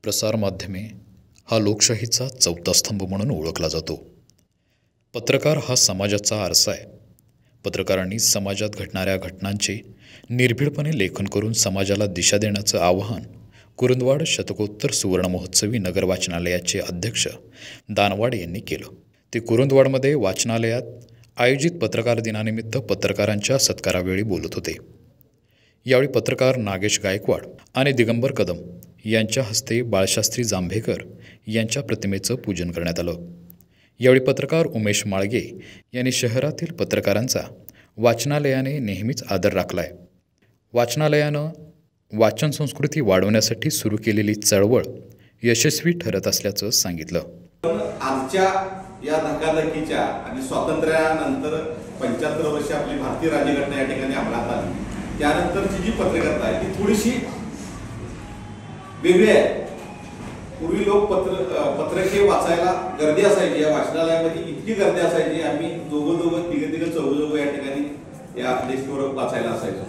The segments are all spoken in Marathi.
प्रसारमाध्यमे हा लोकशाहीचा चौथा स्तंभ म्हणून ओळखला जातो. पत्रकार हा समाजाचा आरसा आहे. पत्रकारांनी समाजात घडणाऱ्या घटनांचे निर्भीडपणे लेखन करून समाजाला दिशा देण्याचं आवाहन कुरुंदवाड शतकोत्तर सुवर्णमहोत्सवी नगर वाचनालयाचे अध्यक्ष दानवाड यांनी केलं. ते कुरुंदवाडमध्ये वाचनालयात आयोजित पत्रकार दिनानिमित्त पत्रकारांच्या सत्कारावेळी बोलत होते. यावेळी पत्रकार नागेश गायकवाड आणि दिगंबर कदम यांच्या हस्ते बाळशास्त्री जांभेकर यांच्या प्रतिमेचं पूजन करण्यात आलं. यावेळी पत्रकार उमेश माळगे यांनी शहरातील पत्रकारांचा वाचनालयाने नेहमीच आदर राखला आहे. वाचनालयानं वाचन संस्कृती वाढवण्यासाठी सुरू केलेली चळवळ यशस्वी ठरत असल्याचं सांगितलं. आजच्या या धकाधकीच्या आणि स्वातंत्र्यानंतर 75 वर्ष आपली भारतीय राज्यघटना या ठिकाणी अंमलात आली. त्यानंतरची जी पत्रकारिता आहे ती थोडीशी वेगळी आहे. पूर्वी लोक पत्रके वाचायला गर्दी असायची. या वाचनालयामध्ये इतकी गर्दी असायची, आम्ही दोघं तिघं चौघं या ठिकाणी या डेस्कवर वाचायला असायचो.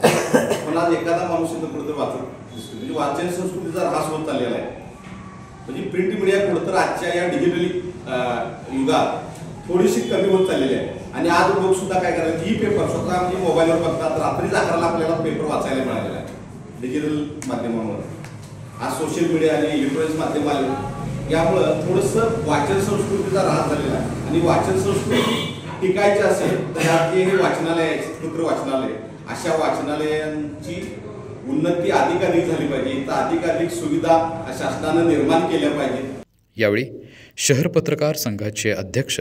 पण आज एखादा माणूस इथं कुठेतरी वाचत दिसतो. म्हणजे वाचन संस्कृतीचा ऱ्हास होत चाललेला आहे. म्हणजे प्रिंट मीडिया कुठंतर आजच्या या डिजिटली युगात थोडीशी कमी होत चाललेली आहे. आणि आज लोक सुद्धा काय करतात, ई पेपर स्वतः म्हणजे मोबाईलवर बघतात. रात्री 11ला आपल्याला पेपर वाचायला मिळालेला आहे डिजिटल माध्यमांवर. आज सोशल मीडिया आणि इलेक्ट्रॉनिक्स माध्यम आले, यामुळं थोडंसं वाचन संस्कृतीचा ऱ्हास झालेला आहे. आणि वाचन संस्कृती टिकायची असेल तर हे वाचनालय, स्वतंत्र वाचनालय, अशा वाचनालयांची उन्नती अधिकाधिक झाली पाहिजे. तर अधिकाधिक सुविधा शासनानं निर्माण केल्या पाहिजेत. यावेळी शहर पत्रकार संघाचे अध्यक्ष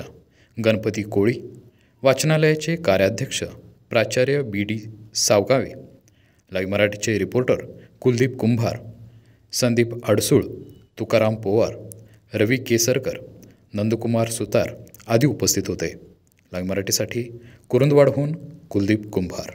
गणपती कोळी, वाचनालयाचे कार्याध्यक्ष प्राचार्य BD सावगावे, लाईव्ह मराठीचे रिपोर्टर कुलदीप कुंभार, संदीप अडसूळ, तुकाराम पोवार, रवी केसरकर, नंदकुमार सुतार आदी उपस्थित होते. लाईव्ह मराठीसाठी कुरुंदवाडहून कुलदीप कुंभार.